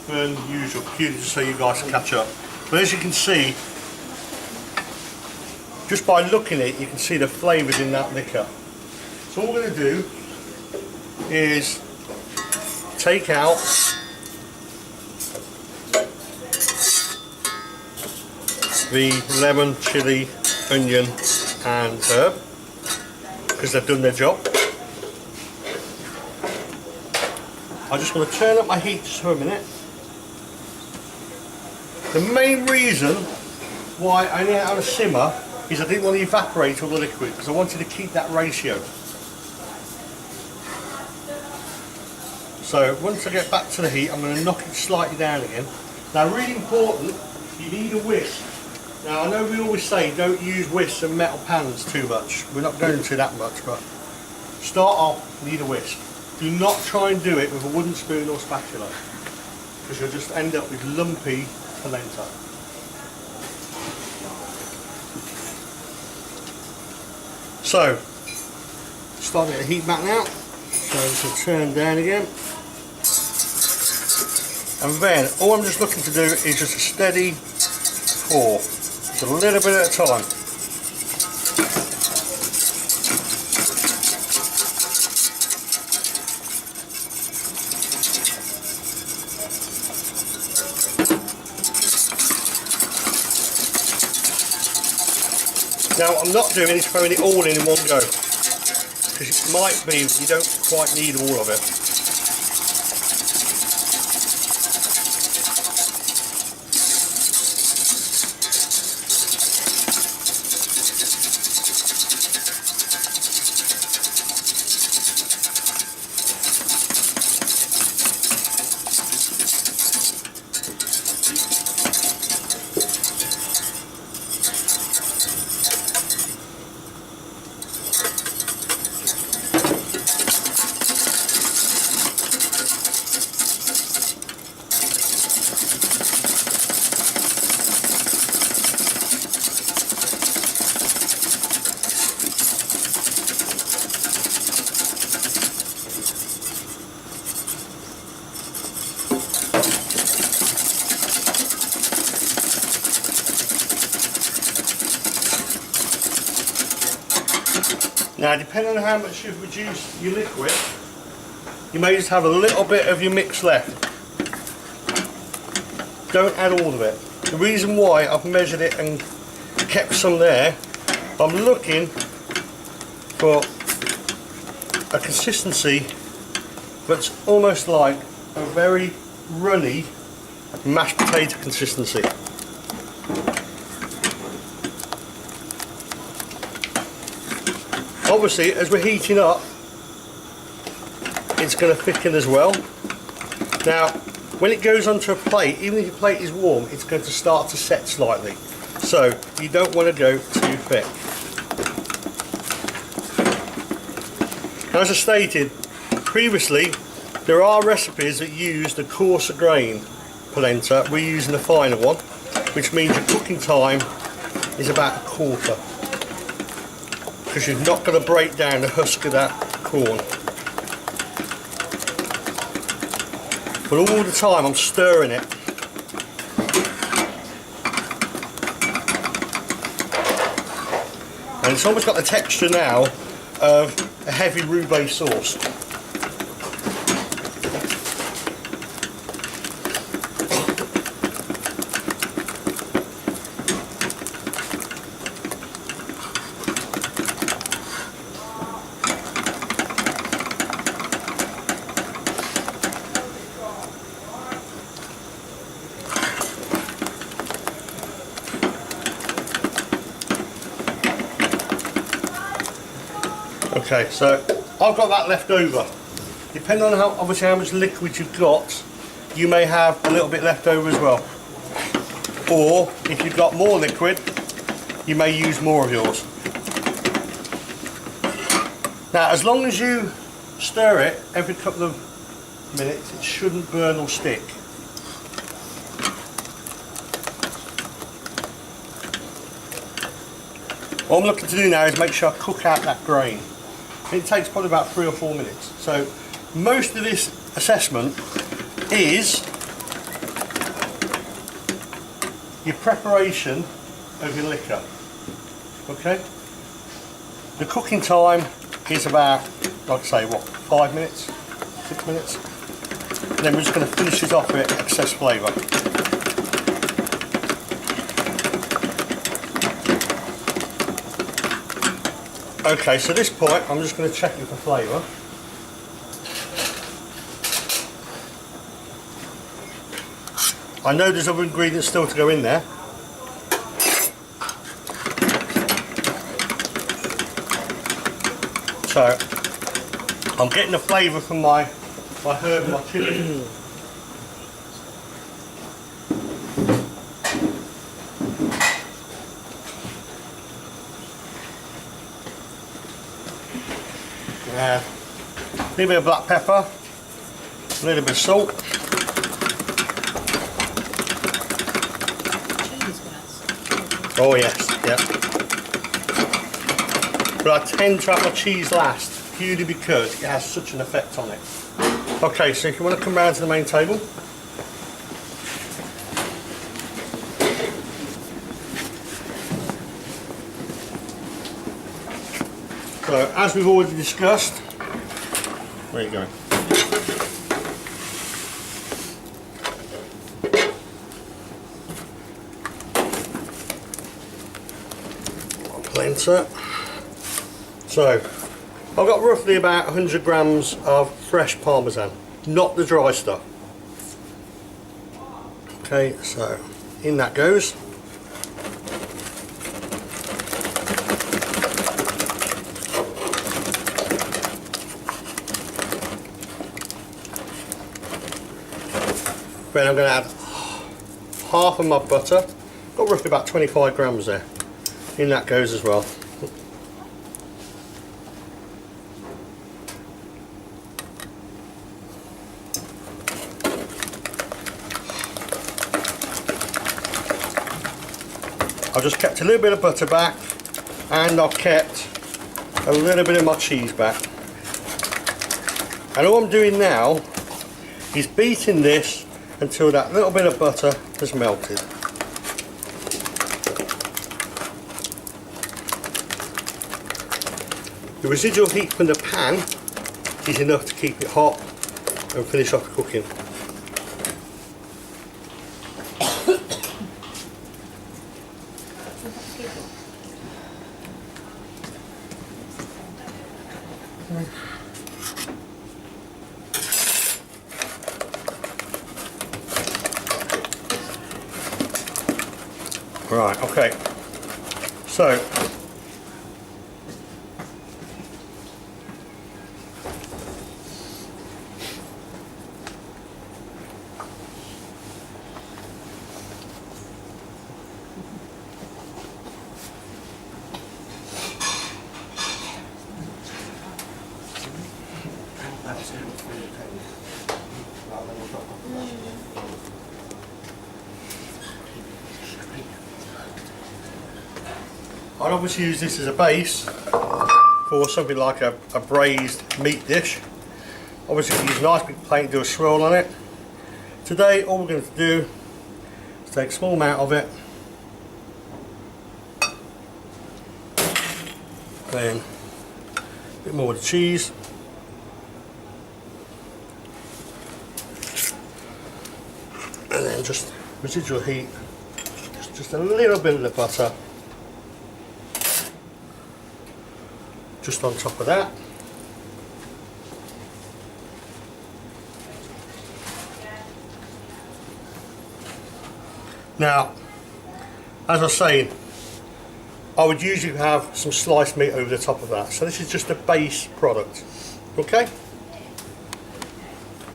burn than usual, purely just so you guys can catch up. But as you can see, just by looking at it, you can see the flavours in that liquor. So what we're going to do is take out the lemon, chilli, onion and herb, because they've done their job. I just want to turn up my heat just for a minute. The main reason why I only had it on a simmer is I didn't want to evaporate all the liquid, because I wanted to keep that ratio. So once I get back to the heat, I'm going to knock it slightly down again. Now, really important, you need a whisk. Now, I know we always say don't use whisks and metal pans too much. We're not going to that much, but start off, need a whisk. Do not try and do it with a wooden spoon or spatula, because you'll just end up with lumpy polenta. So, starting to heat back now, so I'm going to turn down again. And then, all I'm just looking to do is just a steady pour, just a little bit at a time. Now, what I'm not doing is throwing it all in one go, because it might be you don't quite need all of it. Now, depending on how much you've reduced your liquid, you may just have a little bit of your mix left. Don't add all of it. The reason why I've measured it and kept some there, I'm looking for a consistency that's almost like a very runny mashed potato consistency. Obviously, as we're heating up, it's going to thicken as well. Now, when it goes onto a plate, even if your plate is warm, it's going to start to set slightly. So, you don't want to go too thick. As I stated previously, there are recipes that use the coarser grain polenta. We're using the finer one, which means your cooking time is about a quarter, because you're not going to break down the husk of that corn. But all the time I'm stirring it. And it's almost got the texture now of a heavy roux sauce. Okay, so I've got that left over. Depending on obviously how much liquid you've got, you may have a little bit left over as well. Or if you've got more liquid, you may use more of yours. Now, as long as you stir it every couple of minutes, it shouldn't burn or stick. What I'm looking to do now is make sure I cook out that grain. It takes probably about 3 or 4 minutes. So most of this assessment is your preparation of your liquor. Okay? The cooking time is about, like I say, what, 5 minutes? 6 minutes? And then we're just going to finish it off with excess flavour. Okay, so at this point I'm just going to check it for flavour. I know there's other ingredients still to go in there. So I'm getting the flavour from my herb and my chilli. A little bit of black pepper, a little bit of salt. Oh yes, yeah. But I tend to have my cheese last, purely because it has such an effect on it. Okay, so if you want to come round to the main table. So, as we've already discussed, where are you going? Polenta. So, I've got roughly about 100 grams of fresh parmesan, not the dry stuff. Okay, so in that goes. Then I'm going to add half of my butter. Got roughly about 25 grams there. In that goes as well. I've just kept a little bit of butter back, and I've kept a little bit of my cheese back. And all I'm doing now is beating this until that little bit of butter has melted. The residual heat from the pan is enough to keep it hot and finish off the cooking. Right, okay, so I'd obviously use this as a base for something like a braised meat dish. Obviously use a nice big plate and do a swirl on it. Today all we're going to do is take a small amount of it, then a bit more of the cheese, and then just residual heat, just a little bit of the butter just on top of that. Now, as I was saying, I would usually have some sliced meat over the top of that. So this is just a base product, okay?